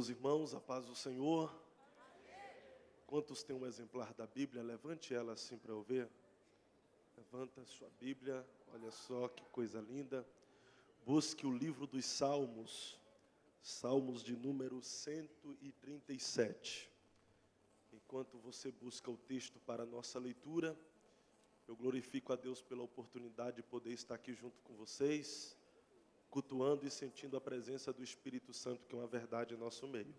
Meus irmãos, a paz do Senhor. Quantos têm um exemplar da Bíblia? Levante ela assim para eu ver. Levanta a sua Bíblia, olha só que coisa linda. Busque o livro dos Salmos, Salmos de número 137. Enquanto você busca o texto para a nossa leitura, eu glorifico a Deus pela oportunidade de poder estar aqui junto com vocês, cultuando e sentindo a presença do Espírito Santo, que é uma verdade em nosso meio.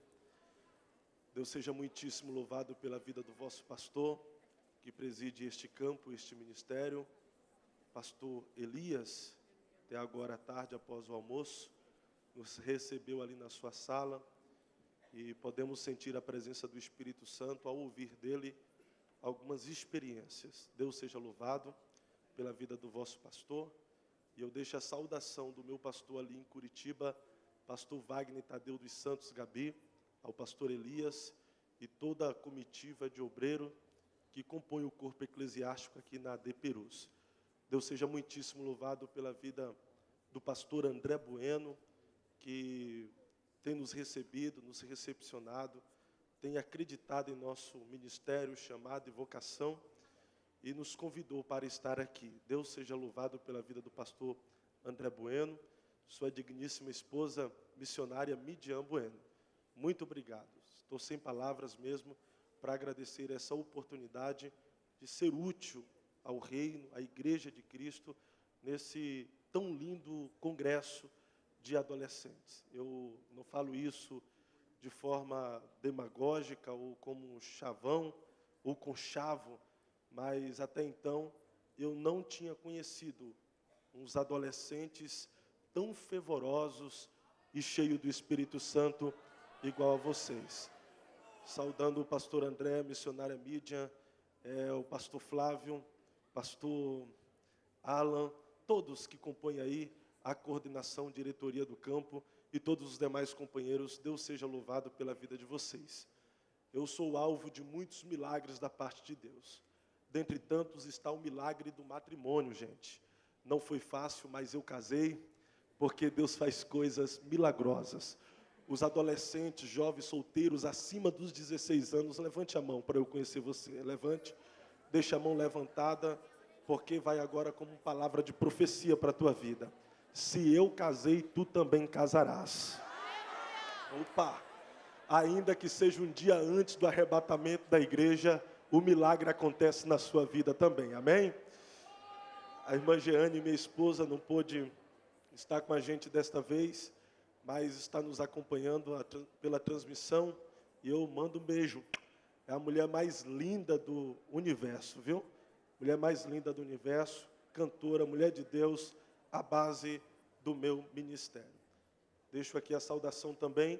Deus seja muitíssimo louvado pela vida do vosso pastor, que preside este campo, este ministério, pastor Elias, até agora à tarde, após o almoço, nos recebeu ali na sua sala, e podemos sentir a presença do Espírito Santo ao ouvir dele algumas experiências. Deus seja louvado pela vida do vosso pastor. E eu deixo a saudação do meu pastor ali em Curitiba, pastor Wagner Tadeu dos Santos Gabi, ao pastor Elias e toda a comitiva de obreiro que compõe o corpo eclesiástico aqui na AD Perus. Deus seja muitíssimo louvado pela vida do pastor André Bueno, que tem nos recebido, nos recepcionado, tem acreditado em nosso ministério, chamado e vocação, e nos convidou para estar aqui. Deus seja louvado pela vida do pastor André Bueno, sua digníssima esposa, missionária Midian Bueno. Muito obrigado. Estou sem palavras mesmo para agradecer essa oportunidade de ser útil ao reino, à Igreja de Cristo, nesse tão lindo congresso de adolescentes. Eu não falo isso de forma demagógica ou como um chavão ou conchavo, mas até então eu não tinha conhecido uns adolescentes tão fervorosos e cheios do Espírito Santo igual a vocês. Saudando o pastor André, a missionária Midian, o pastor Flávio, pastor Alan, todos que compõem aí a coordenação, diretoria do campo e todos os demais companheiros. Deus seja louvado pela vida de vocês. Eu sou alvo de muitos milagres da parte de Deus. Dentre tantos está o milagre do matrimônio, gente. Não foi fácil, mas eu casei, porque Deus faz coisas milagrosas. Os adolescentes, jovens, solteiros, acima dos 16 anos, levante a mão para eu conhecer você. Levante, deixa a mão levantada, porque vai agora como palavra de profecia para a tua vida. Se eu casei, tu também casarás. Opa! Ainda que seja um dia antes do arrebatamento da igreja, o milagre acontece na sua vida também, amém? A irmã Jeane, minha esposa, não pôde estar com a gente desta vez, mas está nos acompanhando pela transmissão, e eu mando um beijo. É a mulher mais linda do universo, viu? Mulher mais linda do universo, cantora, mulher de Deus, a base do meu ministério. Deixo aqui a saudação também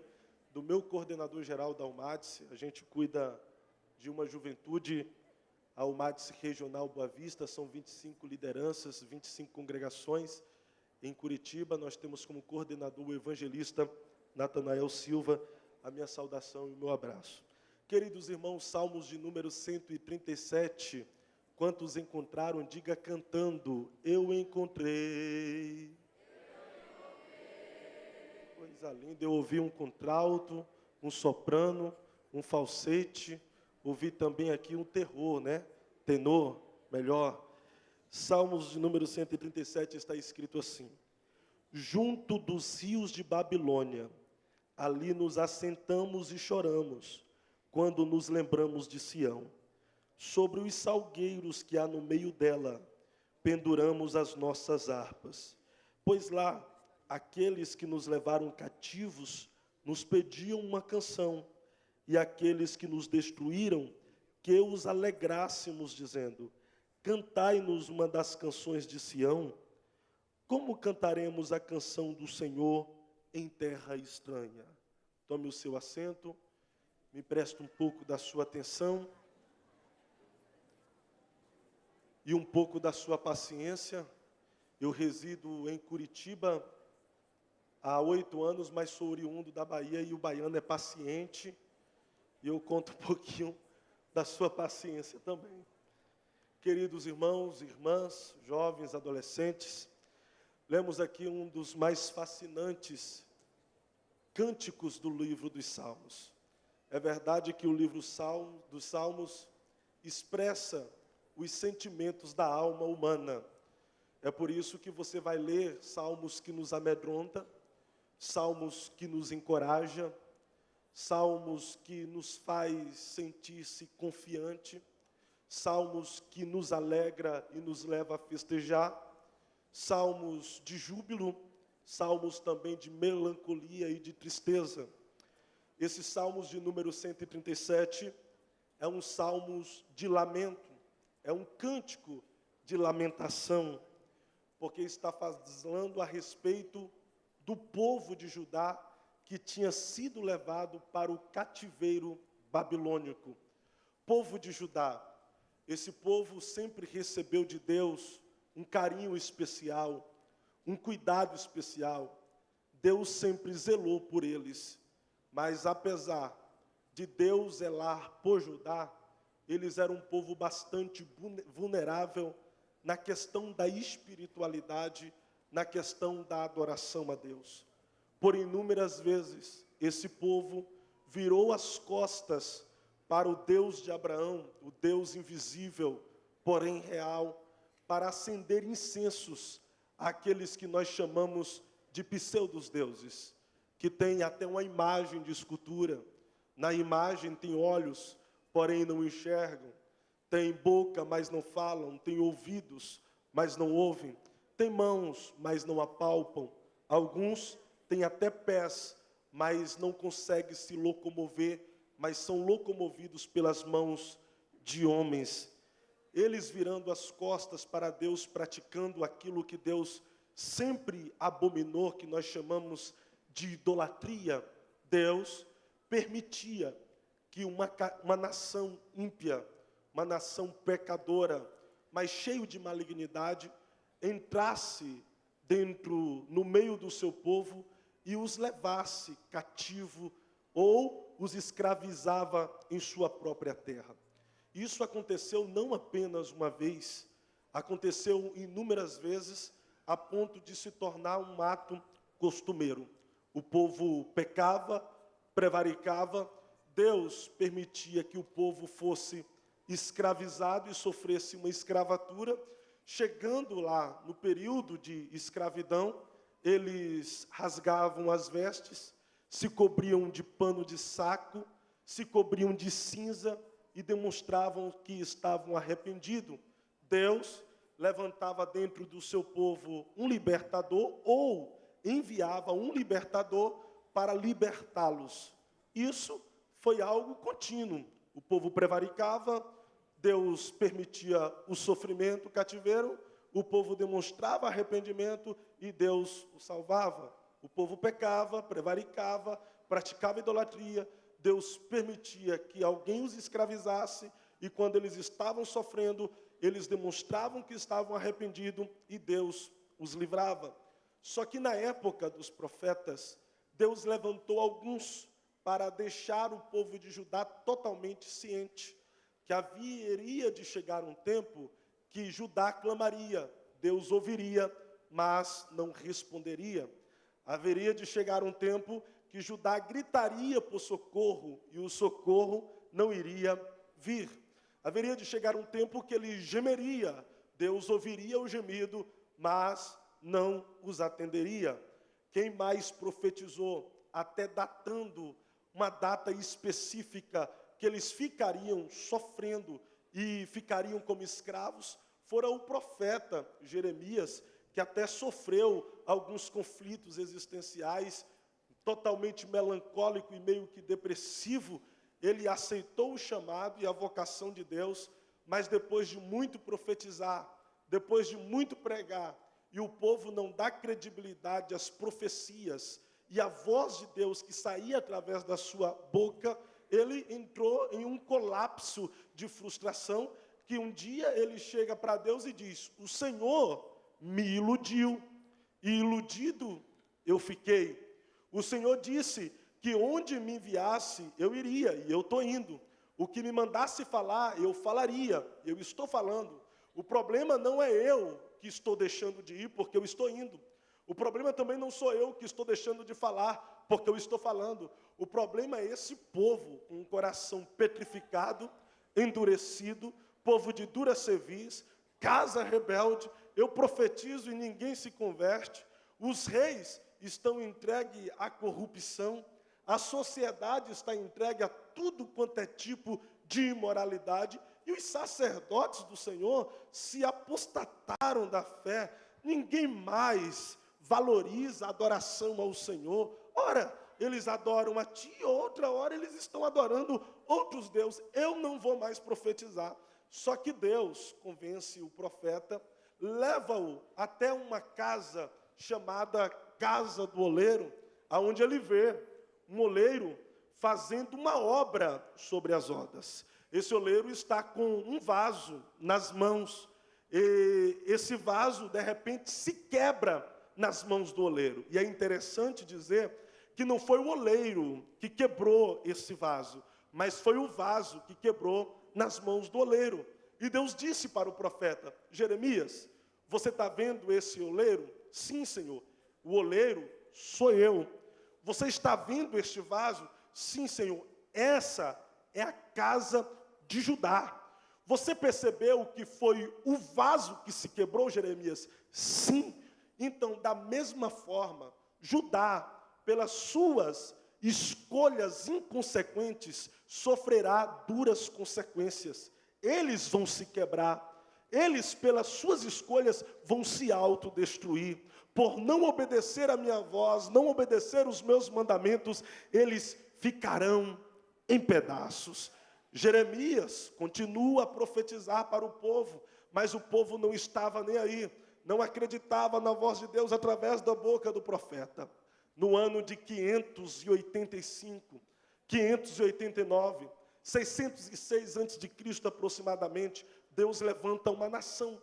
do meu coordenador geral da UMADS. A gente cuida de uma juventude, a UMADS Regional Boa Vista, são 25 lideranças, 25 congregações. Em Curitiba, nós temos como coordenador o evangelista Natanael Silva. A minha saudação e o meu abraço. Queridos irmãos, Salmos de número 137, quantos encontraram, diga cantando, eu encontrei. Coisa linda, eu ouvi um contralto, um soprano, um falsete, ouvi também aqui um terror, né? Tenor, melhor. Salmos de número 137 está escrito assim: junto dos rios de Babilônia, ali nos assentamos e choramos, quando nos lembramos de Sião. Sobre os salgueiros que há no meio dela, penduramos as nossas harpas. Pois lá, aqueles que nos levaram cativos nos pediam uma canção, e aqueles que nos destruíram, que os alegrássemos, dizendo: cantai-nos uma das canções de Sião. Como cantaremos a canção do Senhor em terra estranha? Tome o seu assento, me preste um pouco da sua atenção e um pouco da sua paciência. Eu resido em Curitiba há 8 anos, mas sou oriundo da Bahia e o baiano é paciente. E eu conto um pouquinho da sua paciência também. Queridos irmãos, irmãs, jovens, adolescentes, lemos aqui um dos mais fascinantes cânticos do livro dos Salmos. É verdade que o livro dos Salmos expressa os sentimentos da alma humana. É por isso que você vai ler salmos que nos amedrontam, salmos que nos encorajam, salmos que nos faz sentir-se confiante, salmos que nos alegra e nos leva a festejar, salmos de júbilo, salmos também de melancolia e de tristeza. Esses salmos de número 137 é um salmo de lamento, é um cântico de lamentação, porque está falando a respeito do povo de Judá que tinha sido levado para o cativeiro babilônico. Povo de Judá, esse povo sempre recebeu de Deus um carinho especial, um cuidado especial. Deus sempre zelou por eles, mas apesar de Deus zelar por Judá, eles eram um povo bastante vulnerável na questão da espiritualidade, na questão da adoração a Deus. Por inúmeras vezes, esse povo virou as costas para o Deus de Abraão, o Deus invisível, porém real, para acender incensos àqueles que nós chamamos de pseudos-deuses, que tem até uma imagem de escultura. Na imagem tem olhos, porém não enxergam. Tem boca, mas não falam. Tem ouvidos, mas não ouvem. Tem mãos, mas não apalpam. Alguns têm até pés, mas não conseguem se locomover, mas são locomovidos pelas mãos de homens. Eles virando as costas para Deus, praticando aquilo que Deus sempre abominou, que nós chamamos de idolatria. Deus permitia que uma nação ímpia, uma nação pecadora, mas cheio de malignidade, entrasse no meio do seu povo e os levasse cativo ou os escravizava em sua própria terra. Isso aconteceu não apenas uma vez, aconteceu inúmeras vezes, a ponto de se tornar um ato costumeiro. O povo pecava, prevaricava, Deus permitia que o povo fosse escravizado e sofresse uma escravatura. Chegando lá no período de escravidão, eles rasgavam as vestes, se cobriam de pano de saco, se cobriam de cinza e demonstravam que estavam arrependidos. Deus levantava dentro do seu povo um libertador ou enviava um libertador para libertá-los. Isso foi algo contínuo. O povo prevaricava, Deus permitia o sofrimento, o cativeiro, o povo demonstrava arrependimento e Deus o salvava. O povo pecava, prevaricava, praticava idolatria, Deus permitia que alguém os escravizasse e quando eles estavam sofrendo, eles demonstravam que estavam arrependidos e Deus os livrava. Só que na época dos profetas, Deus levantou alguns para deixar o povo de Judá totalmente ciente que haveria de chegar um tempo que Judá clamaria, Deus ouviria, mas não responderia. Haveria de chegar um tempo que Judá gritaria por socorro e o socorro não iria vir. Haveria de chegar um tempo que ele gemeria, Deus ouviria o gemido, mas não os atenderia. Quem mais profetizou, até datando uma data específica que eles ficariam sofrendo e ficariam como escravos, fora o profeta Jeremias, que até sofreu alguns conflitos existenciais, totalmente melancólico e meio que depressivo. Ele aceitou o chamado e a vocação de Deus, mas depois de muito profetizar, depois de muito pregar, e o povo não dá credibilidade às profecias e à voz de Deus que saía através da sua boca, ele entrou em um colapso de frustração, que um dia ele chega para Deus e diz: o Senhor me iludiu, e iludido eu fiquei. O Senhor disse que onde me enviasse eu iria, e eu estou indo. O que me mandasse falar, eu falaria, eu estou falando. O problema não é eu que estou deixando de ir, porque eu estou indo. O problema também não sou eu que estou deixando de falar, porque eu estou falando. O problema é esse povo com um coração petrificado, endurecido, povo de dura cerviz, casa rebelde. Eu profetizo e ninguém se converte. Os reis estão entregues à corrupção. A sociedade está entregue a tudo quanto é tipo de imoralidade. E os sacerdotes do Senhor se apostataram da fé. Ninguém mais valoriza a adoração ao Senhor. Ora, eles adoram a ti, outra hora eles estão adorando outros deuses. Eu não vou mais profetizar. Só que Deus convence o profeta, leva-o até uma casa chamada Casa do Oleiro, aonde ele vê um oleiro fazendo uma obra sobre as rodas. Esse oleiro está com um vaso nas mãos, e esse vaso, de repente, se quebra nas mãos do oleiro. E é interessante dizer que não foi o oleiro que quebrou esse vaso, mas foi o vaso que quebrou nas mãos do oleiro. E Deus disse para o profeta: Jeremias, você está vendo esse oleiro? Sim, Senhor. O oleiro sou eu. Você está vendo este vaso? Sim, Senhor. Essa é a casa de Judá. Você percebeu que foi o vaso que se quebrou, Jeremias? Sim. Então, da mesma forma, Judá, pelas suas escolhas inconsequentes, sofrerá duras consequências. Eles vão se quebrar. Eles, pelas suas escolhas, vão se autodestruir. Por não obedecer a minha voz, não obedecer os meus mandamentos, eles ficarão em pedaços. Jeremias continua a profetizar para o povo, mas o povo não estava nem aí, não acreditava na voz de Deus através da boca do profeta. No ano de 585, 589, 606 a.C. aproximadamente, Deus levanta uma nação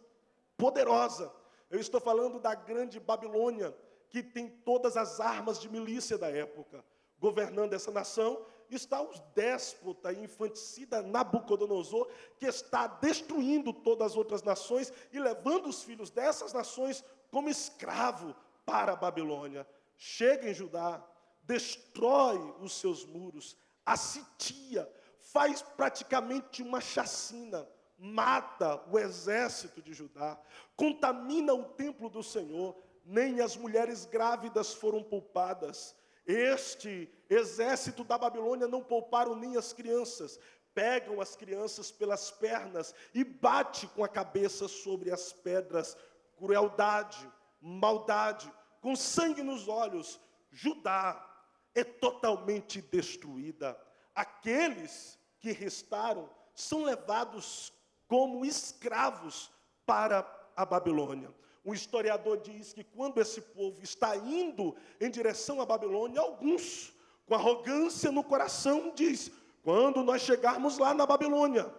poderosa. Eu estou falando da grande Babilônia, que tem todas as armas de milícia da época. Governando essa nação está o déspota e infanticida Nabucodonosor, que está destruindo todas as outras nações e levando os filhos dessas nações como escravo para a Babilônia. Chega em Judá, destrói os seus muros, a sitia, faz praticamente uma chacina, mata o exército de Judá, contamina o templo do Senhor, nem as mulheres grávidas foram poupadas. Este exército da Babilônia não pouparam nem as crianças. Pegam as crianças pelas pernas e bate com a cabeça sobre as pedras. Crueldade, maldade, com sangue nos olhos. Judá é totalmente destruída. Aqueles que restaram são levados como escravos para a Babilônia. Um historiador diz que quando esse povo está indo em direção à Babilônia, alguns, com arrogância no coração, diz: quando nós chegarmos lá na Babilônia,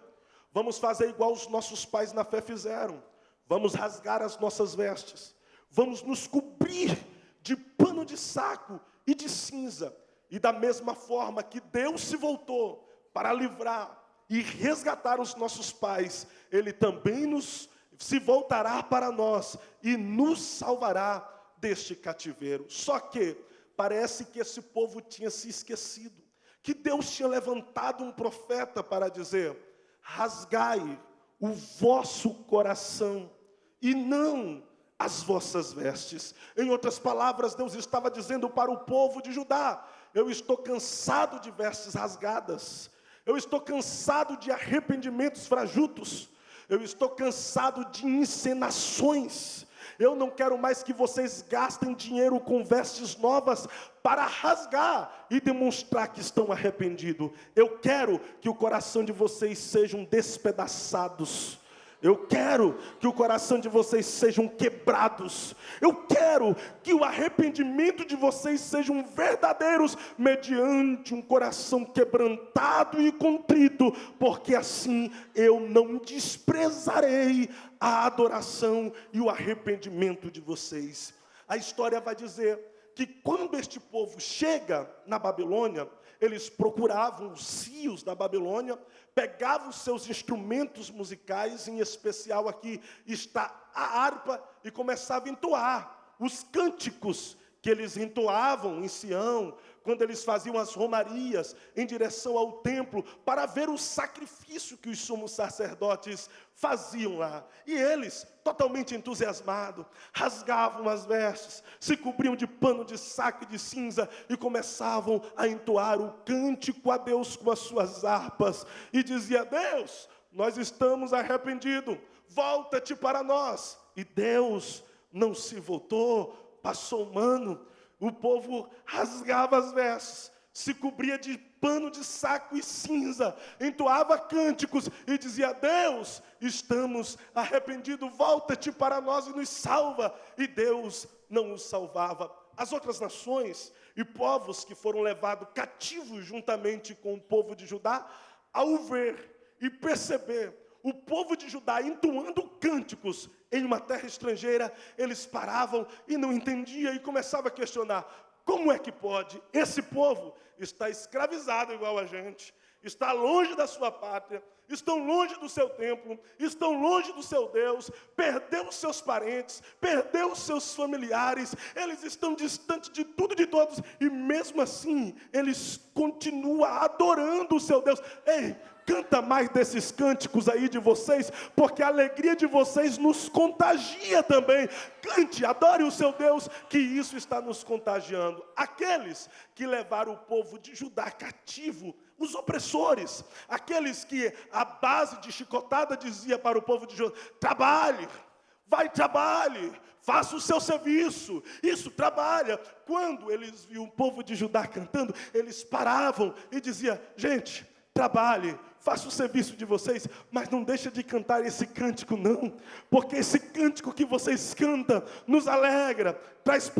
vamos fazer igual os nossos pais na fé fizeram. Vamos rasgar as nossas vestes, vamos nos cobrir de pano de saco e de cinza. E da mesma forma que Deus se voltou para livrar e resgatar os nossos pais, Ele também se voltará para nós e nos salvará deste cativeiro. Só que parece que esse povo tinha se esquecido, que Deus tinha levantado um profeta para dizer: rasgai o vosso coração e não as vossas vestes. Em outras palavras, Deus estava dizendo para o povo de Judá: eu estou cansado de vestes rasgadas, eu estou cansado de arrependimentos fajutos, eu estou cansado de encenações. Eu não quero mais que vocês gastem dinheiro com vestes novas para rasgar e demonstrar que estão arrependidos. Eu quero que o coração de vocês sejam despedaçados. Eu quero que o coração de vocês sejam quebrados. Eu quero que o arrependimento de vocês sejam verdadeiros, mediante um coração quebrantado e contrito, porque assim eu não desprezarei a adoração e o arrependimento de vocês. A história vai dizer que quando este povo chega na Babilônia, eles procuravam os rios da Babilônia, pegavam os seus instrumentos musicais, em especial aqui está a harpa, e começavam a entoar os cânticos que eles entoavam em Sião, quando eles faziam as romarias em direção ao templo, para ver o sacrifício que os sumos sacerdotes faziam lá. E eles, totalmente entusiasmados, rasgavam as vestes, se cobriam de pano de saco e de cinza, e começavam a entoar o cântico a Deus com as suas harpas, e dizia: Deus, nós estamos arrependidos, volta-te para nós. E Deus não se voltou, passou um ano. O povo rasgava as vestes, se cobria de pano de saco e cinza, entoava cânticos e dizia: Deus, estamos arrependidos, volta-te para nós e nos salva. E Deus não os salvava. As outras nações e povos que foram levados cativos juntamente com o povo de Judá, ao ver e perceber o povo de Judá entoando cânticos em uma terra estrangeira, eles paravam e não entendiam e começavam a questionar: como é que pode? Esse povo está escravizado igual a gente, está longe da sua pátria, estão longe do seu templo, estão longe do seu Deus, perdeu os seus parentes, perdeu os seus familiares, eles estão distantes de tudo e de todos, e mesmo assim, eles continuam adorando o seu Deus. Ei, canta mais desses cânticos aí de vocês, porque a alegria de vocês nos contagia também. Cante, adore o seu Deus, que isso está nos contagiando. Aqueles que levaram o povo de Judá cativo, os opressores, aqueles que a base de chicotada dizia para o povo de Judá: trabalhe, vai, trabalhe, faça o seu serviço, isso, trabalha. Quando eles viam o povo de Judá cantando, eles paravam e diziam: gente, trabalhe, faça o serviço de vocês, mas não deixa de cantar esse cântico não, porque esse cântico que vocês cantam nos alegra, traz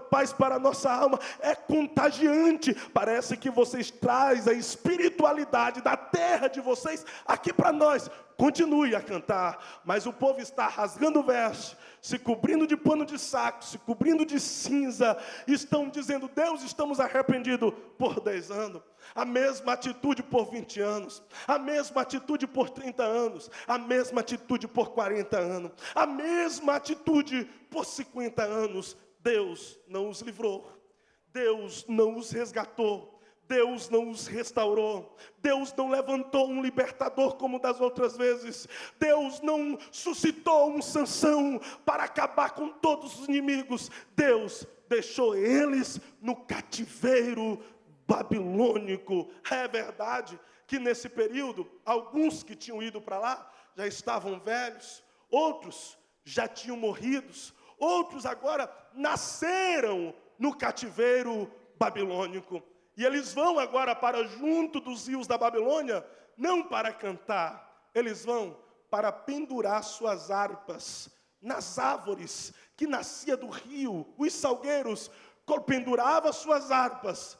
paz para a nossa alma, é contagiante. Parece que vocês trazem a espiritualidade da terra de vocês aqui para nós. Continue a cantar. Mas o povo está rasgando o verso, se cobrindo de pano de saco, se cobrindo de cinza, estão dizendo: Deus, estamos arrependidos por 10 anos. A mesma atitude por 20 anos, a mesma atitude por 30 anos, a mesma atitude por 40 anos, a mesma atitude por 50 anos. Deus não os livrou, Deus não os resgatou, Deus não os restaurou, Deus não levantou um libertador como das outras vezes, Deus não suscitou um Sansão para acabar com todos os inimigos. Deus deixou eles no cativeiro babilônico. É verdade que nesse período, alguns que tinham ido para lá já estavam velhos, outros já tinham morrido, outros agora nasceram no cativeiro babilônico. E eles vão agora para junto dos rios da Babilônia, não para cantar, eles vão para pendurar suas harpas nas árvores que nascia do rio. Os salgueiros penduravam suas harpas,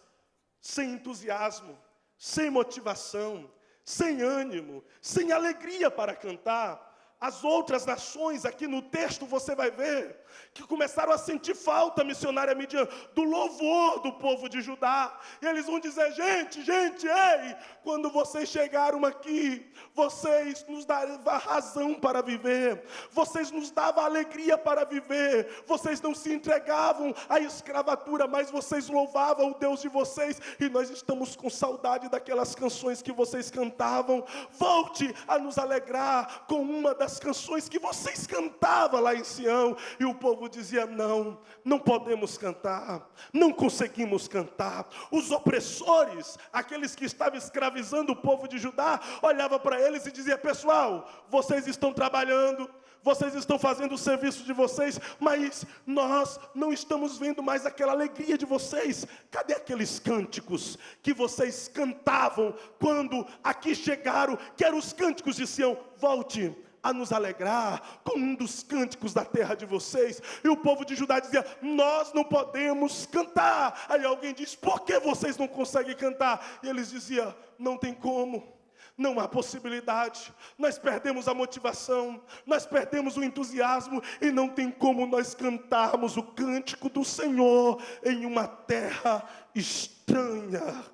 sem entusiasmo, sem motivação, sem ânimo, sem alegria para cantar. As outras nações, aqui no texto você vai ver, que começaram a sentir falta, missionária Midian, do louvor do povo de Judá. E eles vão dizer: gente, ei, quando vocês chegaram aqui, vocês nos davam razão para viver, vocês nos davam alegria para viver, vocês não se entregavam à escravatura, mas vocês louvavam o Deus de vocês, e nós estamos com saudade daquelas canções que vocês cantavam. Volte a nos alegrar com uma das canções que vocês cantavam lá em Sião. E o povo dizia: não podemos cantar, não conseguimos cantar. Os opressores, aqueles que estavam escravizando o povo de Judá, olhavam para eles e diziam: pessoal, vocês estão trabalhando, vocês estão fazendo o serviço de vocês, mas nós não estamos vendo mais aquela alegria de vocês. Cadê aqueles cânticos que vocês cantavam quando aqui chegaram, que eram os cânticos de Sião? Volte a nos alegrar com um dos cânticos da terra de vocês. E o povo de Judá dizia: nós não podemos cantar. Aí alguém diz: por que vocês não conseguem cantar? E eles diziam: não tem como, não há possibilidade, nós perdemos a motivação, nós perdemos o entusiasmo, e não tem como nós cantarmos o cântico do Senhor em uma terra estranha.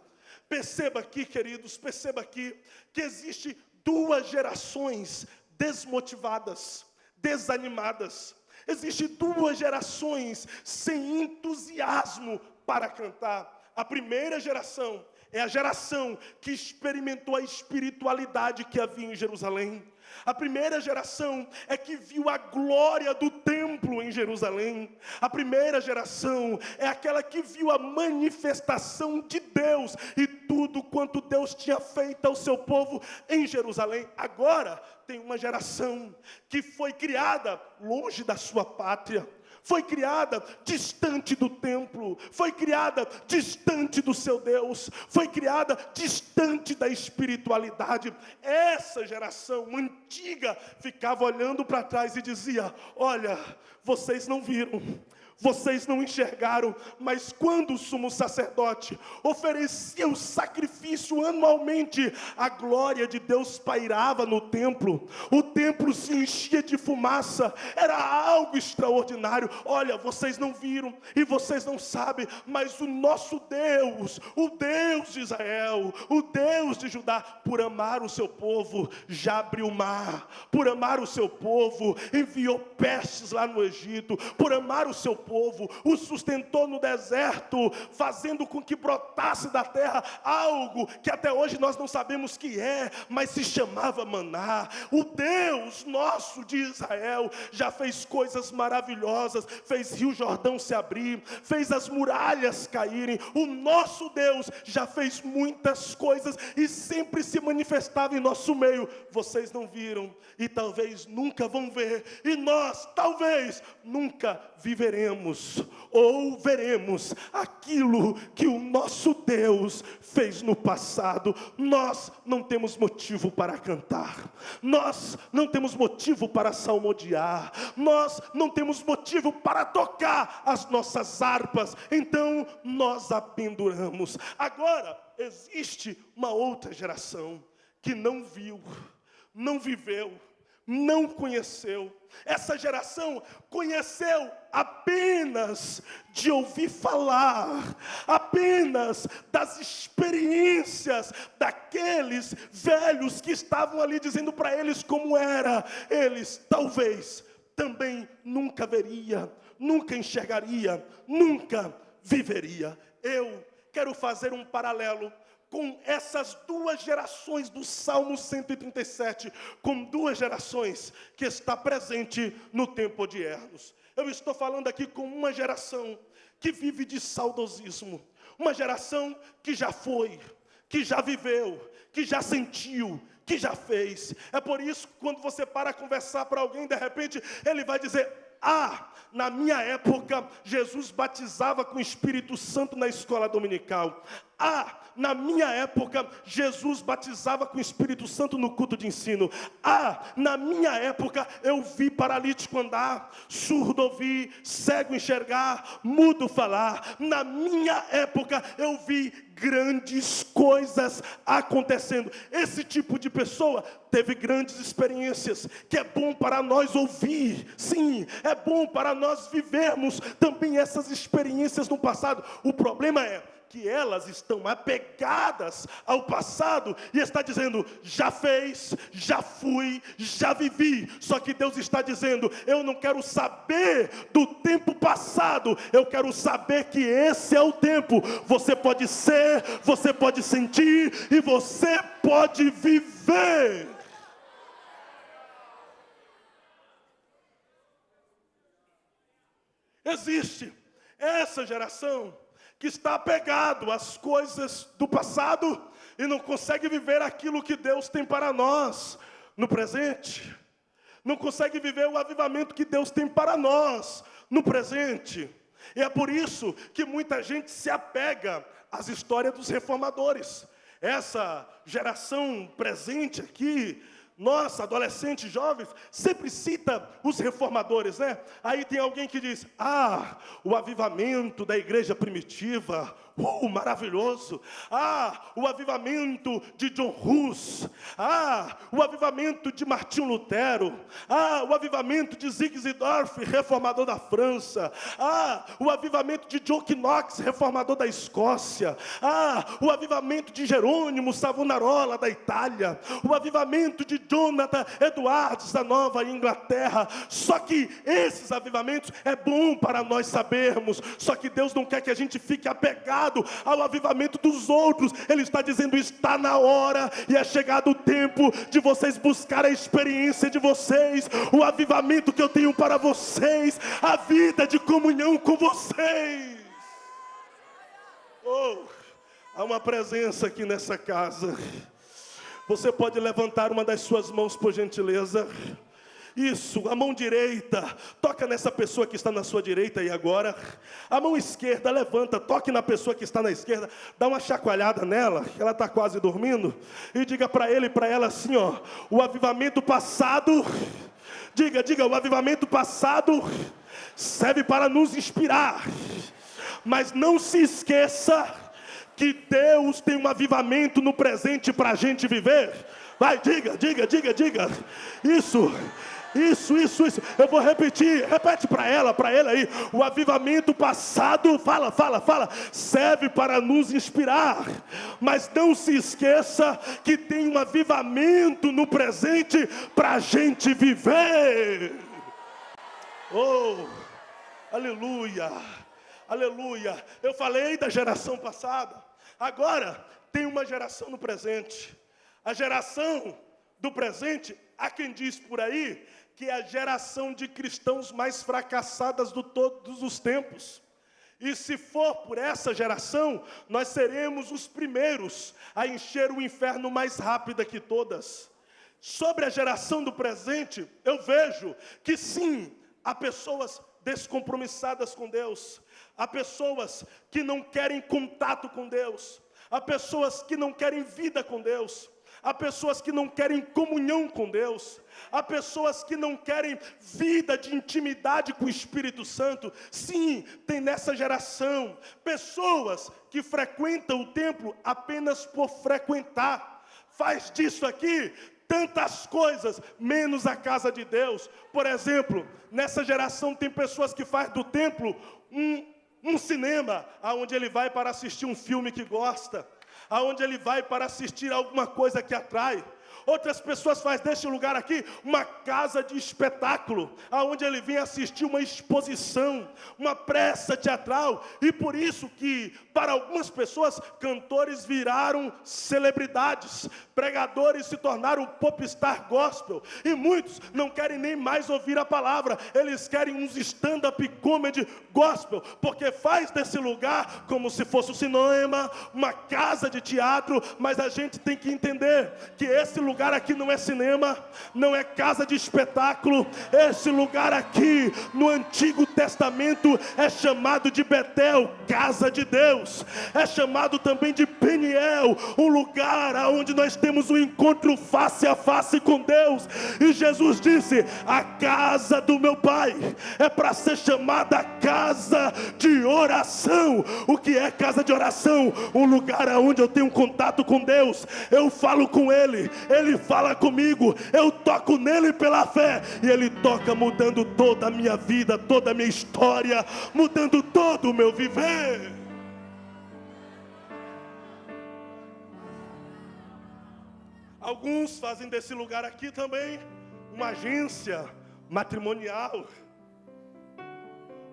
Perceba aqui, queridos, perceba aqui, que existe 2 gerações desmotivadas, desanimadas. Existem duas gerações sem entusiasmo para cantar. A primeira geração é a geração que experimentou a espiritualidade que havia em Jerusalém. A primeira geração é que viu a glória do templo em Jerusalém. A primeira geração é aquela que viu a manifestação de Deus e tudo quanto Deus tinha feito ao seu povo em Jerusalém. Agora tem uma geração que foi criada longe da sua pátria. Foi criada distante do templo, foi criada distante do seu Deus, foi criada distante da espiritualidade. Essa geração antiga ficava olhando para trás e dizia: olha, vocês não viram, vocês não enxergaram, mas quando o sumo sacerdote oferecia o sacrifício anualmente, a glória de Deus pairava no templo, o templo se enchia de fumaça, era algo extraordinário. Olha, vocês não viram e vocês não sabem, mas o nosso Deus, o Deus de Israel, o Deus de Judá, por amar o seu povo, já abriu o mar, por amar o seu povo, enviou pestes lá no Egito, por amar o seu povo, o sustentou no deserto, fazendo com que brotasse da terra algo que até hoje nós não sabemos que é, mas se chamava maná. O Deus nosso de Israel já fez coisas maravilhosas, fez Rio Jordão se abrir, fez as muralhas caírem. O nosso Deus já fez muitas coisas e sempre se manifestava em nosso meio. Vocês não viram e talvez nunca vão ver, e nós talvez nunca viveremos ou veremos aquilo que o nosso Deus fez no passado. Nós não temos motivo para cantar, nós não temos motivo para salmodiar, nós não temos motivo para tocar as nossas harpas, então nós a penduramos. Agora existe uma outra geração que não viu, não viveu, não conheceu. Essa geração conheceu apenas de ouvir falar, apenas das experiências daqueles velhos que estavam ali dizendo para eles como era. Eles talvez também nunca veria, nunca enxergaria, nunca viveria. Eu quero fazer um paralelo com essas duas gerações do Salmo 137, com duas gerações que está presente no tempo de Ernos. Eu estou falando aqui com uma geração que vive de saudosismo, uma geração que já foi, que já viveu, que já sentiu, que já fez. É por isso que quando você para conversar para alguém, de repente ele vai dizer: ah, na minha época, Jesus batizava com o Espírito Santo na escola dominical. Ah, na minha época, Jesus batizava com o Espírito Santo no culto de ensino. Ah, na minha época, eu vi paralítico andar, surdo ouvir, cego enxergar, mudo falar. Na minha época, eu vi grandes coisas acontecendo. Esse tipo de pessoa teve grandes experiências, que é bom para nós ouvir. Sim, é bom para nós vivermos também essas experiências no passado. O problema é que elas estão apegadas ao passado e está dizendo: já fez, já fui, já vivi. Só que Deus está dizendo: eu não quero saber do tempo passado, eu quero saber que esse é o tempo. Você pode ser, você pode sentir e você pode viver. Existe essa geração que está apegado às coisas do passado e não consegue viver aquilo que Deus tem para nós no presente. Não consegue viver o avivamento que Deus tem para nós no presente. E é por isso que muita gente se apega às histórias dos reformadores. Essa geração presente aqui, nós, adolescentes, jovens, sempre cita os reformadores, né? Aí tem alguém que diz: ah, o avivamento da igreja primitiva Maravilhoso. O avivamento de John Hus. O avivamento de Martinho Lutero. O avivamento de Zygmunt, reformador da França. O avivamento de John Knox, reformador da Escócia. O avivamento de Jerônimo Savonarola, da Itália. O avivamento de Jonathan Edwards, da Nova Inglaterra. Só que esses avivamentos é bom para nós sabermos. Só que Deus não quer que a gente fique apegado ao avivamento dos outros. Ele está dizendo: está na hora e é chegado o tempo de vocês buscar a experiência de vocês, o avivamento que eu tenho para vocês, a vida de comunhão com vocês. Há uma presença aqui nessa casa. Você pode levantar uma das suas mãos, por gentileza? Isso, a mão direita, toca nessa pessoa que está na sua direita aí agora. A mão esquerda, levanta, toque na pessoa que está na esquerda. Dá uma chacoalhada nela, ela está quase dormindo. E diga para ele e para ela assim, o avivamento passado, diga, o avivamento passado serve para nos inspirar. Mas não se esqueça que Deus tem um avivamento no presente para a gente viver. Vai, diga. Isso. Eu vou repetir, repete para ele aí. O avivamento passado, fala, serve para nos inspirar. Mas não se esqueça que tem um avivamento no presente para a gente viver. Aleluia. Eu falei da geração passada. Agora tem uma geração no presente. A geração do presente, há quem diz por aí que é a geração de cristãos mais fracassadas de todos os tempos. E se for por essa geração, nós seremos os primeiros a encher o inferno mais rápido que todas. Sobre a geração do presente, eu vejo que sim, há pessoas descompromissadas com Deus, há pessoas que não querem contato com Deus, há pessoas que não querem vida com Deus, há pessoas que não querem comunhão com Deus, há pessoas que não querem vida de intimidade com o Espírito Santo. Sim, tem nessa geração pessoas que frequentam o templo apenas por frequentar, faz disso aqui tantas coisas, menos a casa de Deus. Por exemplo, nessa geração tem pessoas que fazem do templo um cinema, aonde ele vai para assistir um filme que gosta, aonde ele vai para assistir alguma coisa que atrai. Outras pessoas fazem deste lugar aqui uma casa de espetáculo, aonde ele vem assistir uma exposição, uma peça teatral. E por isso que, para algumas pessoas, cantores viraram celebridades, pregadores se tornaram popstar gospel, e muitos não querem nem mais ouvir a palavra, eles querem uns stand-up comedy gospel, porque faz desse lugar como se fosse um cinema, uma casa de teatro. Mas a gente tem que entender que esse lugar aqui não é cinema, não é casa de espetáculo. Esse lugar aqui, no Antigo Testamento, é chamado de Betel, casa de Deus. É chamado também de Peniel, um lugar onde nós temos um encontro face a face com Deus. E Jesus disse: a casa do meu Pai é para ser chamada casa de oração. O que é casa de oração? Um lugar onde eu tenho contato com Deus, eu falo com Ele, Ele fala comigo, eu toco nele pela fé, e Ele toca mudando toda a minha vida, toda a minha história, mudando todo o meu viver. Alguns fazem desse lugar aqui também uma agência matrimonial,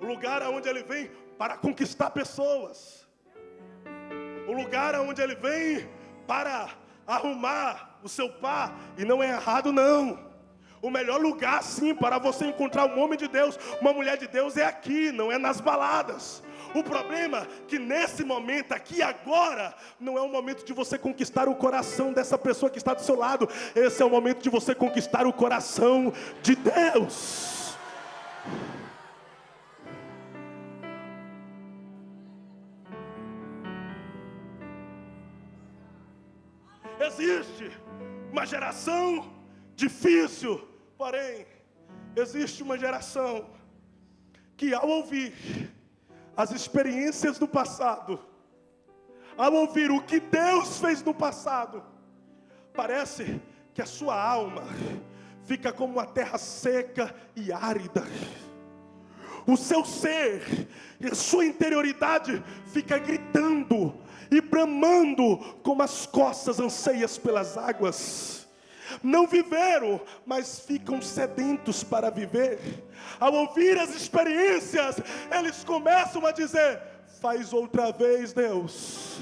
o lugar onde ele vem para conquistar pessoas, o lugar onde ele vem para arrumar o seu par. E não é errado não. O melhor lugar sim para você encontrar um homem de Deus, uma mulher de Deus, é aqui, não é nas baladas. O problema é que nesse momento aqui agora, não é o momento de você conquistar o coração dessa pessoa que está do seu lado. Esse é o momento de você conquistar o coração de Deus. Existe uma geração difícil, porém, existe uma geração que, ao ouvir as experiências do passado, ao ouvir o que Deus fez no passado, parece que a sua alma fica como uma terra seca e árida. O seu ser e a sua interioridade fica gritando e bramando como as costas anseias pelas águas. Não viveram, mas ficam sedentos para viver. Ao ouvir as experiências, eles começam a dizer: faz outra vez, Deus.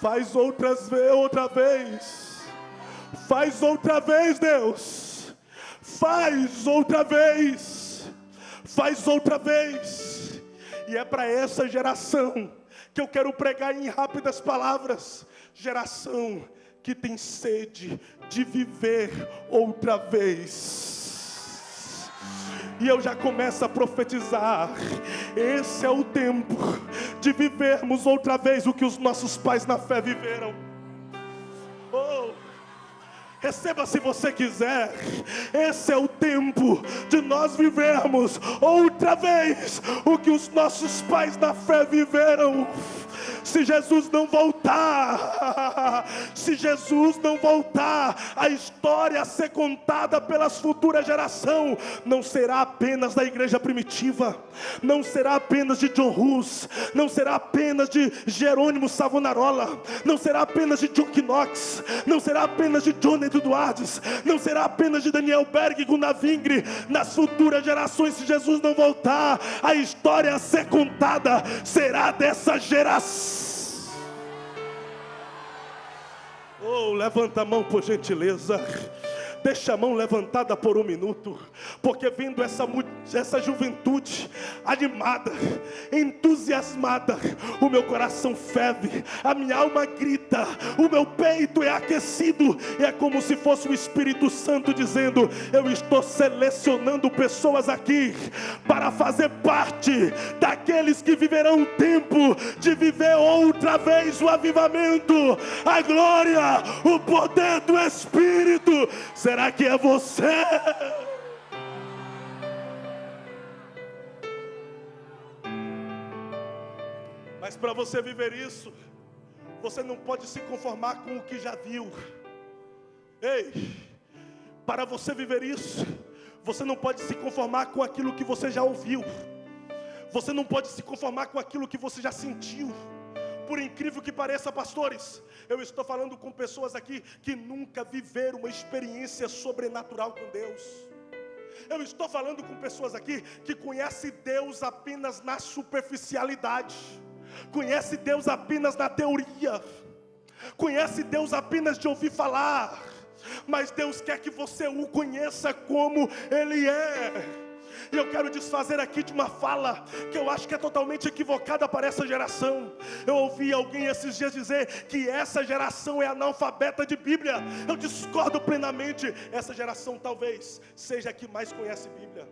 Faz outra vez. Faz outra vez, Deus. Faz outra vez. Faz outra vez. E é para essa geração que eu quero pregar em rápidas palavras. Geração que tem sede de viver outra vez. E eu já começo a profetizar: esse é o tempo de vivermos outra vez o que os nossos pais na fé viveram. Oh, receba se você quiser. Esse é o tempo de nós vivermos outra vez o que os nossos pais na fé viveram. Se Jesus não voltar, a história a ser contada pelas futuras gerações não será apenas da igreja primitiva, não será apenas de John Hus, não será apenas de Jerônimo Savonarola, não será apenas de John Knox, não será apenas de John Edwards, não será apenas de Daniel Berg e Gunnar Vingre. Nas futuras gerações, se Jesus não voltar, a história a ser contada será dessa geração. Oh, levanta a mão por gentileza. Deixa a mão levantada por um minuto, porque vendo essa juventude animada, entusiasmada, o meu coração ferve, a minha alma grita, o meu peito é aquecido, e é como se fosse o Espírito Santo dizendo: eu estou selecionando pessoas aqui para fazer parte daqueles que viverão o tempo de viver outra vez o avivamento, a glória, o poder do Espírito. Será que é você? Mas para você viver isso, você não pode se conformar com o que já viu. Ei, para você viver isso, você não pode se conformar com aquilo que você já ouviu. Você não pode se conformar com aquilo que você já sentiu. Por incrível que pareça, pastores, eu estou falando com pessoas aqui que nunca viveram uma experiência sobrenatural com Deus. Eu estou falando com pessoas aqui que conhecem Deus apenas na superficialidade, conhece Deus apenas na teoria, conhece Deus apenas de ouvir falar, mas Deus quer que você o conheça como Ele é. E eu quero desfazer aqui de uma fala que eu acho que é totalmente equivocada para essa geração. Eu ouvi alguém esses dias dizer que essa geração é analfabeta de Bíblia. Eu discordo plenamente. Essa geração talvez seja a que mais conhece Bíblia.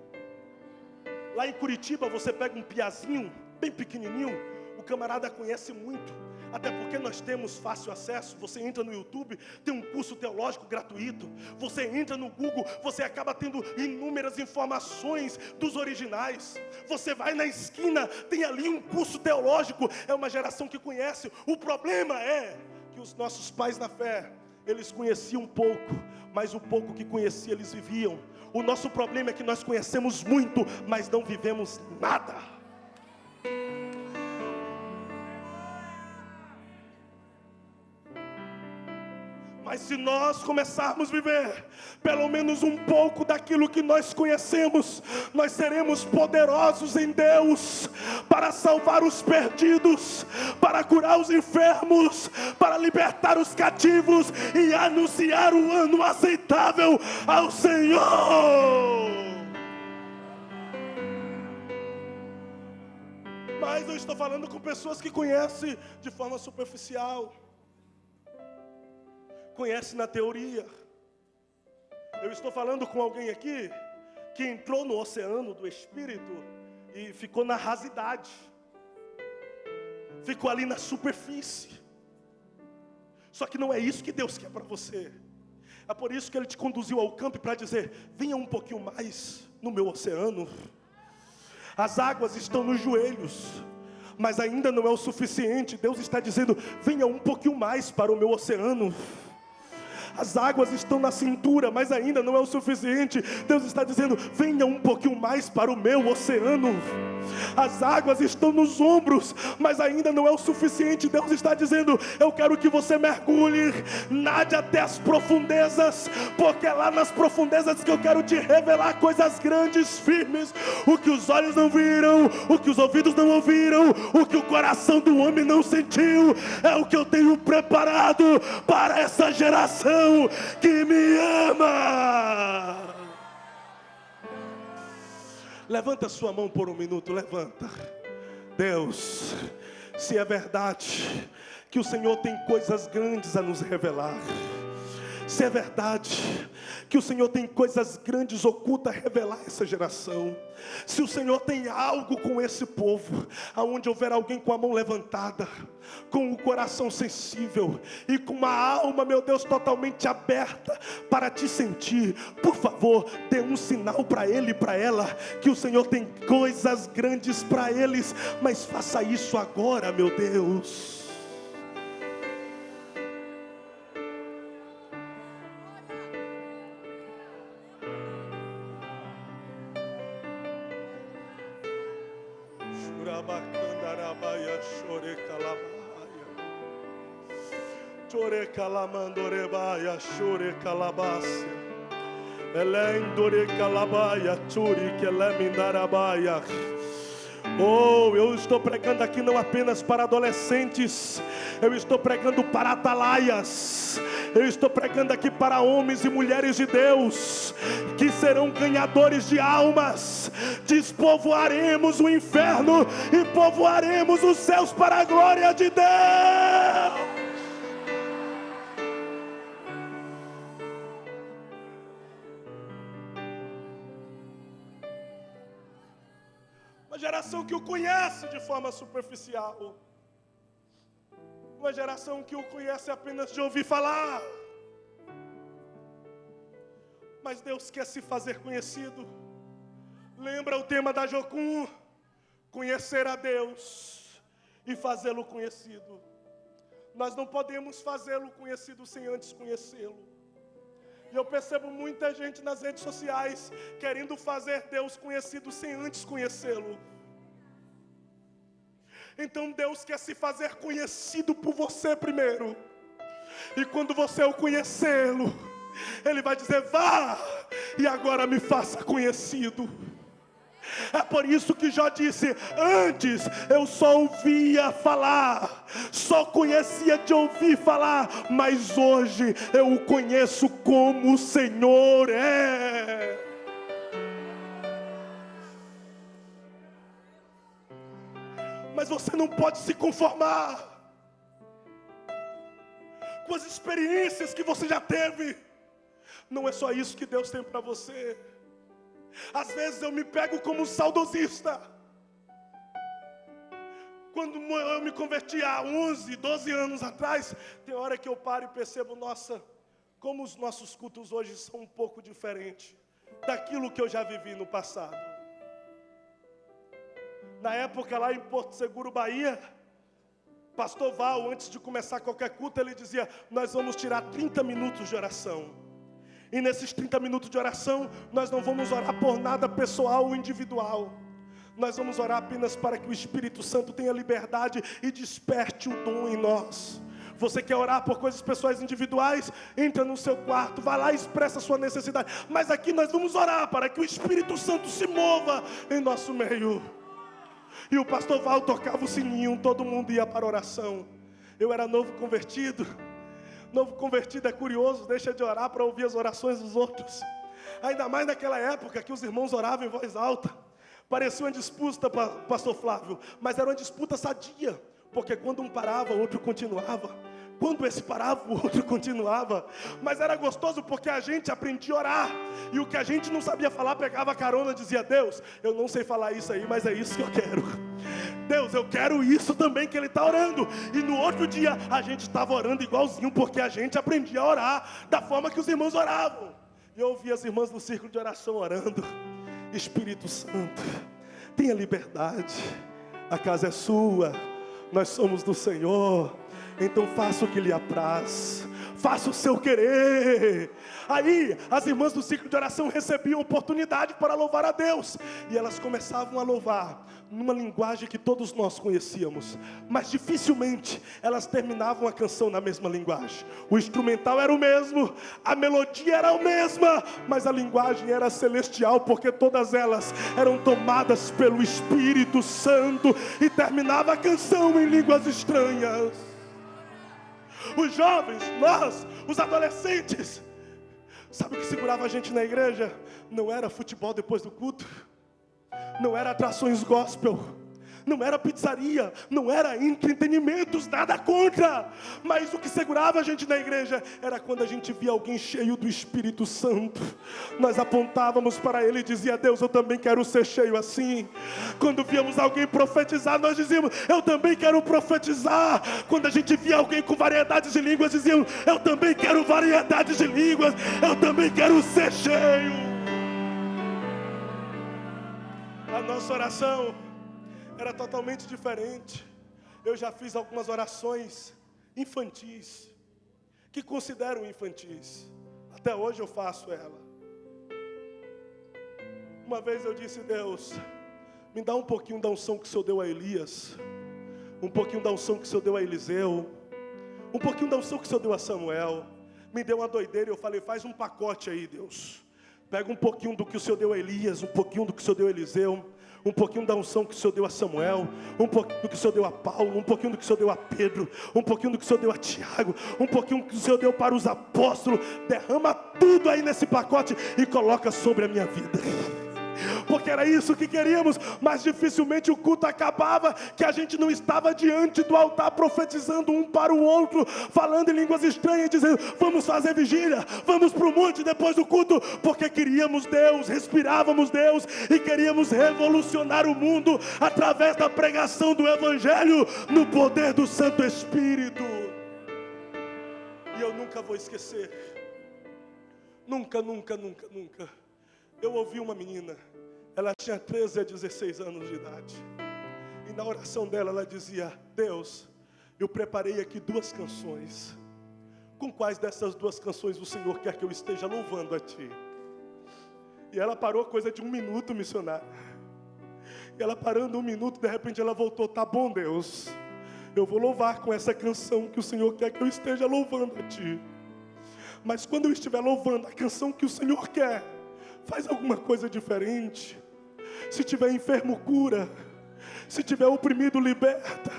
Lá em Curitiba você pega um piazinho bem pequenininho, o camarada conhece muito. Até porque nós temos fácil acesso. Você entra no YouTube, tem um curso teológico gratuito. Você entra no Google, você acaba tendo inúmeras informações dos originais. Você vai na esquina, tem ali um curso teológico. É uma geração que conhece. O problema é que os nossos pais na fé, eles conheciam pouco, mas o pouco que conheciam eles viviam. O nosso problema é que nós conhecemos muito, mas não vivemos nada. Mas se nós começarmos a viver pelo menos um pouco daquilo que nós conhecemos, nós seremos poderosos em Deus para salvar os perdidos, para curar os enfermos, para libertar os cativos e anunciar o ano aceitável ao Senhor. Mas eu estou falando com pessoas que conhecem de forma superficial, conhece na teoria. Eu estou falando com alguém aqui que entrou no oceano do Espírito e ficou na rasidade, ficou ali na superfície. Só que não é isso que Deus quer para você. É por isso que Ele te conduziu ao campo para dizer: venha um pouquinho mais no meu oceano. As águas estão nos joelhos, mas ainda não é o suficiente. Deus está dizendo: venha um pouquinho mais para o meu oceano. As águas estão na cintura, mas ainda não é o suficiente. Deus está dizendo: venha um pouquinho mais para o meu oceano. As águas estão nos ombros, mas ainda não é o suficiente. Deus está dizendo: eu quero que você mergulhe, nade até as profundezas, porque é lá nas profundezas que eu quero te revelar coisas grandes, firmes. O que os olhos não viram, o que os ouvidos não ouviram, o que o coração do homem não sentiu, é o que eu tenho preparado para essa geração que me ama. Levanta sua mão por um minuto, levanta. Deus, se é verdade que o Senhor tem coisas grandes a nos revelar, se é verdade que o Senhor tem coisas grandes ocultas a revelar a essa geração, se o Senhor tem algo com esse povo, aonde houver alguém com a mão levantada, com o coração sensível e com uma alma, meu Deus, totalmente aberta para te sentir, por favor, dê um sinal para ele e para ela, que o Senhor tem coisas grandes para eles, mas faça isso agora, meu Deus. Chore calamandorebaia, chore calabácia, elendore calabaia, churi que lemindarabaia. Oh, eu estou pregando aqui não apenas para adolescentes, eu estou pregando para atalaias, eu estou pregando aqui para homens e mulheres de Deus, que serão ganhadores de almas. Despovoaremos o inferno e povoaremos os céus para a glória de Deus. Uma geração que o conhece de forma superficial. Uma geração que o conhece apenas de ouvir falar. Mas Deus quer se fazer conhecido. Lembra o tema da Jocum? Conhecer a Deus e fazê-lo conhecido. Nós não podemos fazê-lo conhecido sem antes conhecê-lo. E eu percebo muita gente nas redes sociais querendo fazer Deus conhecido sem antes conhecê-lo. Então Deus quer se fazer conhecido por você primeiro. E quando você o conhecê-lo, Ele vai dizer: vá e agora me faça conhecido. É por isso que Jó disse: antes eu só ouvia falar, só conhecia de ouvir falar, mas hoje eu o conheço como o Senhor é. Mas você não pode se conformar com as experiências que você já teve. Não é só isso que Deus tem para você. Às vezes eu me pego como um saudosista. Quando eu me converti há 11, 12 anos atrás, tem hora que eu paro e percebo: nossa, como os nossos cultos hoje são um pouco diferentes daquilo que eu já vivi no passado. Na época lá em Porto Seguro, Bahia, Pastor Val, antes de começar qualquer culto, ele dizia: nós vamos tirar 30 minutos de oração. E nesses 30 minutos de oração, nós não vamos orar por nada pessoal ou individual. Nós vamos orar apenas para que o Espírito Santo tenha liberdade e desperte o dom em nós. Você quer orar por coisas pessoais individuais? Entra no seu quarto, vai lá e expressa a sua necessidade. Mas aqui nós vamos orar para que o Espírito Santo se mova em nosso meio. E o pastor Val tocava o sininho, todo mundo ia para a oração. Eu era novo convertido. Novo convertido é curioso, deixa de orar para ouvir as orações dos outros. Ainda mais naquela época que os irmãos oravam em voz alta. Parecia uma disputa, pastor Flávio, mas era uma disputa sadia. Porque quando um parava, o outro continuava. Quando esse parava, o outro continuava. Mas era gostoso porque a gente aprendia a orar. E o que a gente não sabia falar, pegava carona e dizia: Deus, eu não sei falar isso aí, mas é isso que eu quero. Deus, eu quero isso também que Ele está orando. E no outro dia, a gente estava orando igualzinho, porque a gente aprendia a orar da forma que os irmãos oravam. E eu ouvia as irmãs no círculo de oração orando: Espírito Santo, tenha liberdade. a casa é sua, nós somos do Senhor, então faça o que lhe apraz, faça o seu querer. Aí as irmãs do ciclo de oração recebiam oportunidade para louvar a Deus, e elas começavam a louvar numa linguagem que todos nós conhecíamos, mas dificilmente elas terminavam a canção na mesma linguagem. O instrumental era o mesmo, a melodia era a mesma, mas a linguagem era celestial, porque todas elas eram tomadas pelo Espírito Santo, e terminava a canção em línguas estranhas. Os jovens, nós, os adolescentes, sabe o que segurava a gente na igreja? Não era futebol depois do culto, não era atrações gospel, não era pizzaria, não era entretenimentos, nada contra, mas o que segurava a gente na igreja era quando a gente via alguém cheio do Espírito Santo. Nós apontávamos para ele e dizia: Deus, eu também quero ser cheio assim. Quando víamos alguém profetizar, nós dizíamos: eu também quero profetizar. Quando a gente via alguém com variedades de línguas, dizíamos: eu também quero variedades de línguas, eu também quero ser cheio. A nossa oração era totalmente diferente. Eu já fiz algumas orações infantis, que considero infantis. Até hoje eu faço ela. Uma vez eu disse: Deus, me dá um pouquinho da unção que o Senhor deu a Elias, um pouquinho da unção que o Senhor deu a Eliseu, um pouquinho da unção que o Senhor deu a Samuel. Me deu uma doideira e eu falei: faz um pacote aí, Deus. Pega um pouquinho do que o Senhor deu a Elias, um pouquinho do que o Senhor deu a Eliseu, um pouquinho da unção que o Senhor deu a Samuel, um pouquinho do que o Senhor deu a Paulo, um pouquinho do que o Senhor deu a Pedro, um pouquinho do que o Senhor deu a Tiago, um pouquinho do que o Senhor deu para os apóstolos. Derrama tudo aí nesse pacote e coloca sobre a minha vida. Porque era isso que queríamos, mas dificilmente o culto acabava, que a gente não estava diante do altar profetizando um para o outro, falando em línguas estranhas, dizendo: vamos fazer vigília, vamos para o monte depois do culto, porque queríamos Deus, respirávamos Deus e queríamos revolucionar o mundo através da pregação do Evangelho no poder do Santo Espírito. E eu nunca vou esquecer, nunca, eu ouvi uma menina, ela tinha 13 a 16 anos de idade, e na oração dela ela dizia: Deus, eu preparei aqui 2 canções, com quais dessas 2 canções o Senhor quer que eu esteja louvando a Ti? E ela parou coisa de 1 minuto, missionário, e ela parando 1 minuto, de repente ela voltou: tá bom, Deus, eu vou louvar com essa canção que o Senhor quer que eu esteja louvando a Ti, mas quando eu estiver louvando a canção que o Senhor quer, faz alguma coisa diferente. Se tiver enfermo, cura. Se tiver oprimido, liberta.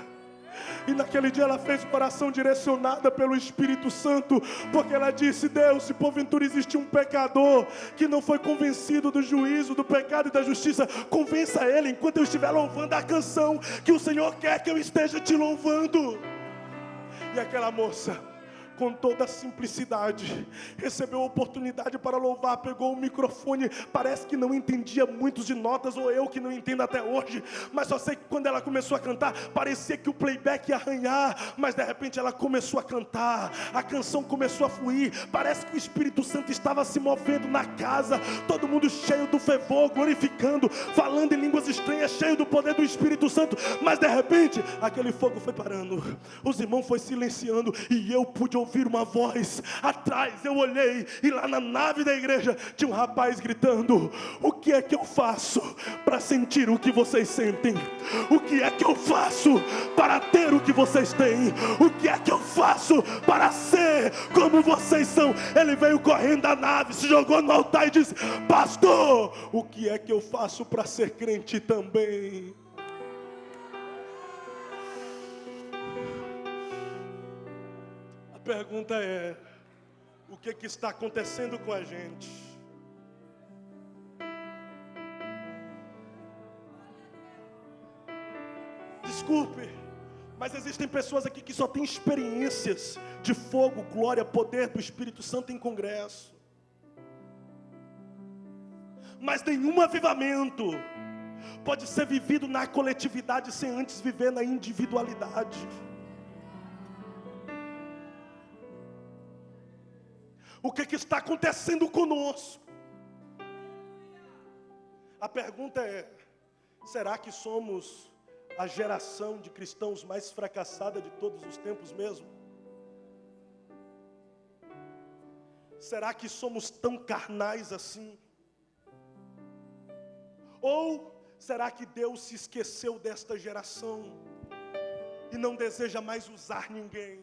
E naquele dia ela fez uma oração direcionada pelo Espírito Santo, porque ela disse: Deus, se porventura existe um pecador que não foi convencido do juízo, do pecado e da justiça, convença ele enquanto eu estiver louvando a canção que o Senhor quer que eu esteja te louvando. E aquela moça, com toda a simplicidade, recebeu a oportunidade para louvar, pegou o microfone, parece que não entendia muitos de notas, ou eu que não entendo até hoje, mas só sei que quando ela começou a cantar, parecia que o playback ia arranhar, mas de repente ela começou a cantar, a canção começou a fluir, parece que o Espírito Santo estava se movendo na casa, todo mundo cheio do fervor, glorificando, falando em línguas estranhas, cheio do poder do Espírito Santo, mas de repente, aquele fogo foi parando, os irmãos foi silenciando, e eu pude ouvir uma voz atrás. Eu olhei e lá na nave da igreja tinha um rapaz gritando: o que é que eu faço para sentir o que vocês sentem? O que é que eu faço para ter o que vocês têm? O que é que eu faço para ser como vocês são? Ele veio correndo da nave, se jogou no altar e disse: pastor, o que é que eu faço para ser crente também? A pergunta é: o que está acontecendo com a gente? Desculpe, mas existem pessoas aqui que só têm experiências de fogo, glória, poder do Espírito Santo em congresso, mas nenhum avivamento pode ser vivido na coletividade sem antes viver na individualidade. O que está acontecendo conosco? A pergunta é: será que somos a geração de cristãos mais fracassada de todos os tempos mesmo? Será que somos tão carnais assim? Ou será que Deus se esqueceu desta geração e não deseja mais usar ninguém?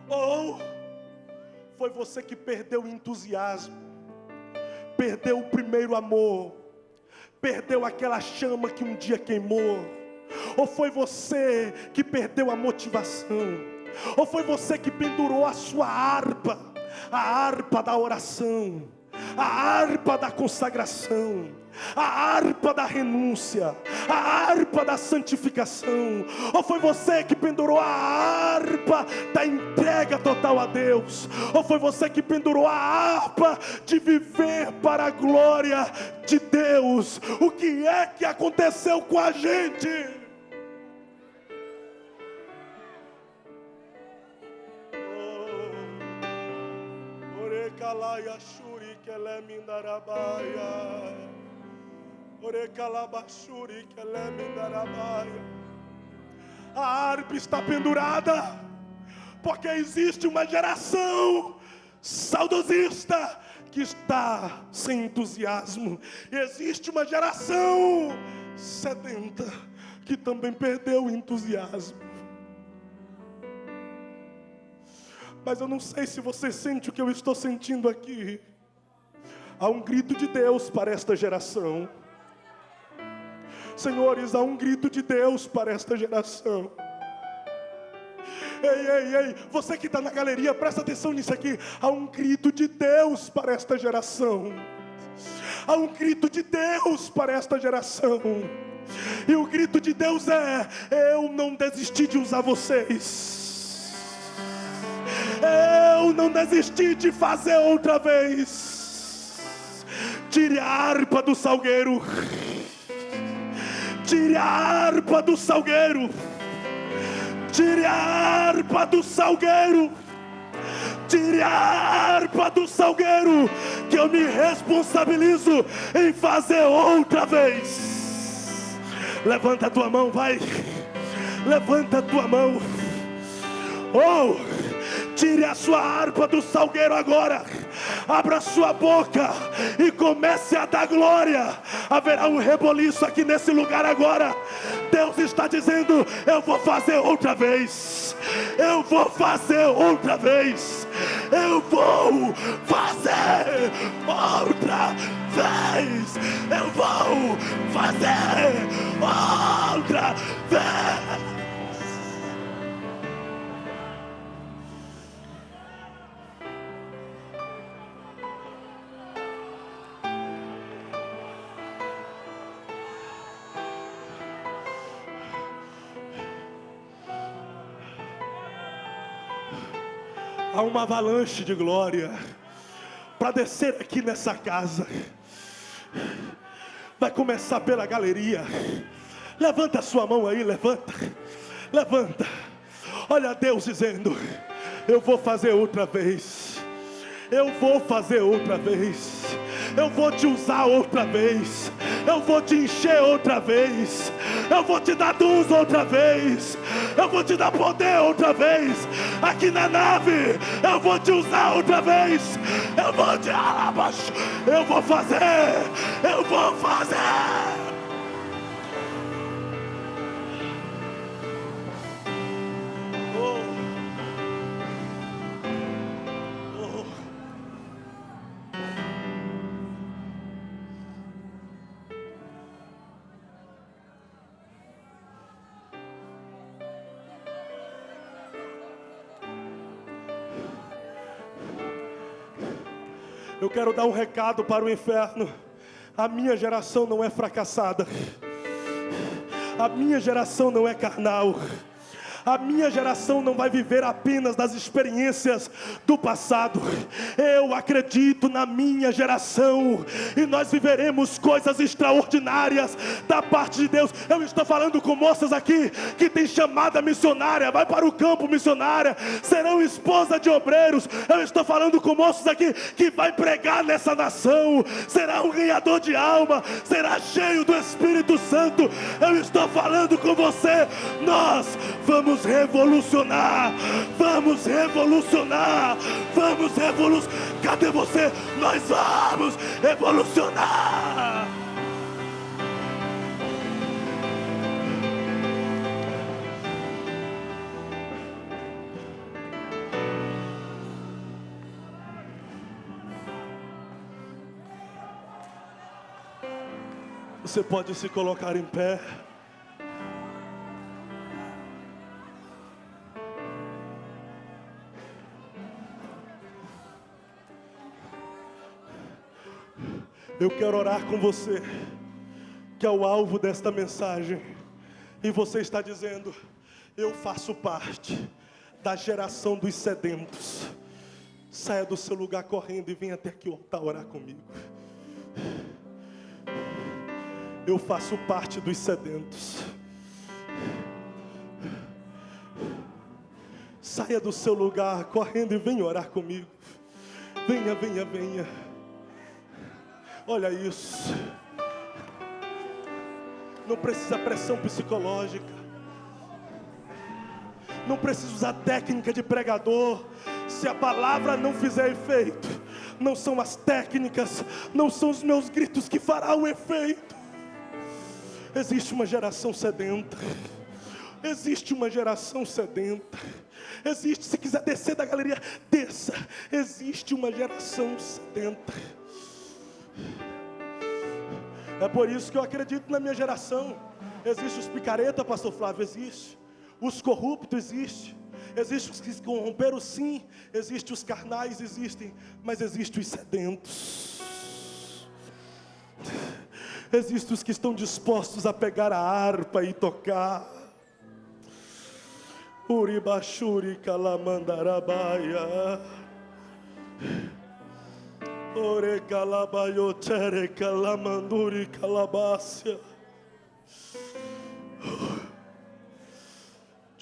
Ou foi você que perdeu o entusiasmo, perdeu o primeiro amor, perdeu aquela chama que um dia queimou? Ou foi você que perdeu a motivação? Ou foi você que pendurou a sua harpa, a harpa da oração, a harpa da consagração, a harpa da renúncia, a harpa da santificação? Ou foi você que pendurou a harpa da entrega total a Deus? Ou foi você que pendurou a harpa de viver para a glória de Deus? O que é que aconteceu com a gente? A harpa está pendurada porque existe uma geração saudosista que está sem entusiasmo. Existe uma geração sedenta que também perdeu o entusiasmo. Mas eu não sei se você sente o que eu estou sentindo aqui. Há um grito de Deus para esta geração. Senhores, há um grito de Deus para esta geração. Ei, você que está na galeria, presta atenção nisso aqui. Há um grito de Deus para esta geração. Há um grito de Deus para esta geração. E o grito de Deus é: eu não desisti de usar vocês. Eu não desisti de fazer outra vez. Tire a harpa do salgueiro. Tire a harpa do salgueiro. Tire a harpa do salgueiro. Tire a harpa do salgueiro, que eu me responsabilizo em fazer outra vez. Levanta a tua mão, vai. Levanta a tua mão. Oh! Tire a sua harpa do salgueiro agora. Abra sua boca e comece a dar glória. Haverá um reboliço aqui nesse lugar agora. Deus está dizendo: eu vou fazer outra vez. Eu vou fazer outra vez. Eu vou fazer outra vez. Eu vou fazer outra vez. Há uma avalanche de glória para descer aqui nessa casa. Vai começar pela galeria. Levanta a sua mão aí, levanta. Levanta. Olha Deus dizendo: eu vou fazer outra vez. Eu vou fazer outra vez. Eu vou te usar outra vez. Eu vou te encher outra vez. Eu vou te dar luz outra vez. Eu vou te dar poder outra vez. Aqui na nave, eu vou te usar outra vez. Eu vou te abaixo. Eu vou fazer. Eu vou fazer. Eu quero dar um recado para o inferno. A minha geração não é fracassada. A minha geração não é carnal. A minha geração não vai viver apenas das experiências do passado. Eu acredito na minha geração, e nós viveremos coisas extraordinárias da parte de Deus. Eu estou falando com moças aqui que têm chamada missionária, vai para o campo missionária, serão esposa de obreiros. Eu estou falando com moços aqui que vai pregar nessa nação, será um ganhador de alma, será cheio do Espírito Santo. Eu estou falando com você, nós vamos revolucionar, vamos revolucionar, vamos revolucionar. Cadê você? Nós vamos revolucionar. Você pode se colocar em pé. Eu quero orar com você, que é o alvo desta mensagem. E você está dizendo: eu faço parte da geração dos sedentos. Saia do seu lugar correndo e venha até aqui o altar orar comigo. Eu faço parte dos sedentos. Saia do seu lugar correndo e venha orar comigo. Venha, venha, venha. Olha isso. Não precisa pressão psicológica. Não precisa usar técnica de pregador. Se a palavra não fizer efeito, não são as técnicas, não são os meus gritos que farão o efeito. Existe uma geração sedenta. Existe uma geração sedenta. Existe, se quiser descer da galeria, desça. Existe uma geração sedenta. É por isso que eu acredito na minha geração. Existe os picareta, pastor Flávio, existe. Os corruptos, existe. Existem os que se corromperam, sim. Existem os carnais, existem. Mas existem os sedentos. Existem os que estão dispostos a pegar a harpa e tocar. Uribashuri kalamandarabaia. Ore calabaio tere calamanduri calabácia.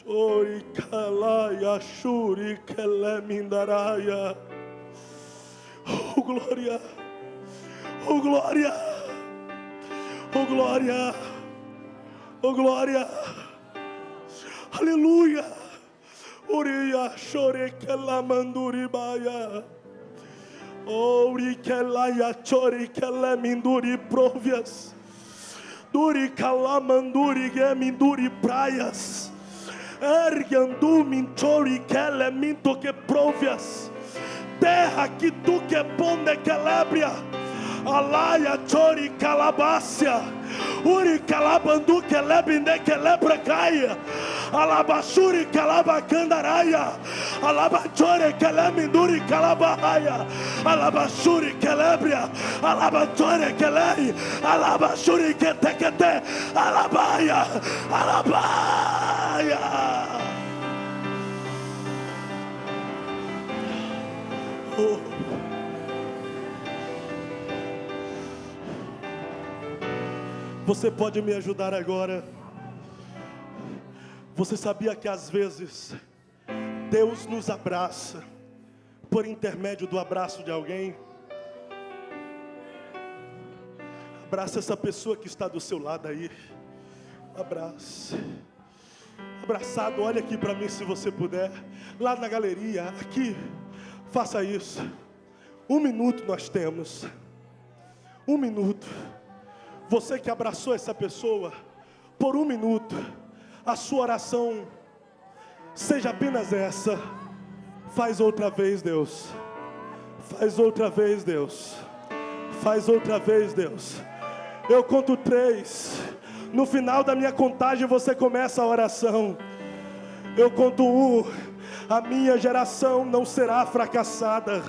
Ori calaya shuri kelemindaraia. Oh glória, oh glória, oh glória, oh glória, aleluia. Oria shore kelamanduri baia. Ori kelaya chori keleminduri provias. Duri calamanduri geminduri praias. Ergandu minchori keleminto que provias. Terra que tu que ponde kelebria. Alaya chori calabácia. Uri calabandu kelebinde kelebra caia. Alabashuri calabacandaraia. Alabachore keleminduri calabahaya. Alabashuri kelebria. Alabachore kelei. Alabashuri ketekete. Alabaya. Alabaya. Oh. Você pode me ajudar agora? Você sabia que às vezes Deus nos abraça por intermédio do abraço de alguém? Abraça essa pessoa que está do seu lado aí. Abraça. Abraçado, olha aqui para mim se você puder. Lá na galeria, aqui. Faça isso. 1 minuto nós temos. 1 minuto. Você que abraçou essa pessoa, por 1 minuto, a sua oração seja apenas essa. Faz outra vez, Deus. Faz outra vez, Deus. Faz outra vez, Deus. Eu conto 3. No final da minha contagem você começa a oração. Eu conto 1. A minha geração não será fracassada.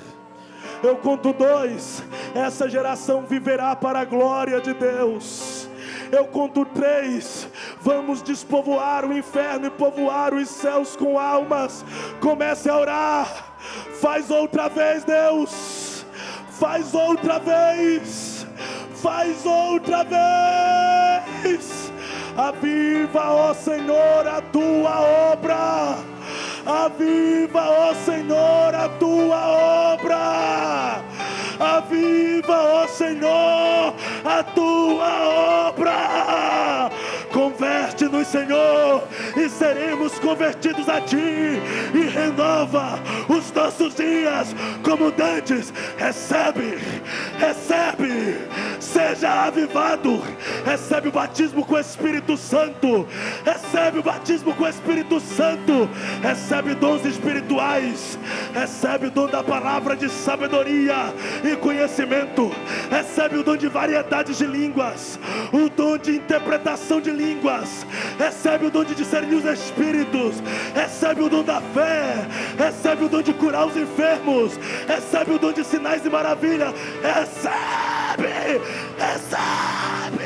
Eu conto 2, essa geração viverá para a glória de Deus. Eu conto 3, Vamos despovoar o inferno e povoar os céus com almas. Comece a orar. Faz outra vez, Deus. Faz outra vez. Faz outra vez. Aviva, ó Senhor, a tua obra. Aviva, ó Senhor, a tua obra. Aviva, ó Senhor, a tua obra. Converte-nos, Senhor, e seremos convertidos a Ti. E renova os nossos dias como dantes. Recebe, recebe, seja avivado. Recebe o batismo com o Espírito Santo. Recebe o batismo com o Espírito Santo. Recebe dons espirituais. Recebe o dom da palavra de sabedoria e conhecimento. Recebe o dom de variedades de línguas, o dom de interpretação de línguas. Recebe o dom de discernir os espíritos. Recebe o dom da fé. Recebe o dom de curar os enfermos. Recebe o dom de sinais e maravilhas. Recebe, recebe.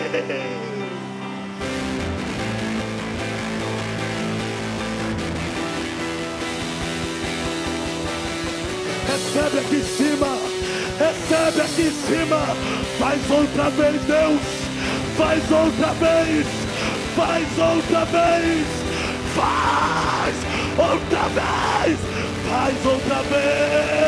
Recebe aqui em cima. Recebe aqui em cima. Faz outra vez, Deus. Faz outra vez. Faz outra vez. Faz outra vez. Faz outra vez.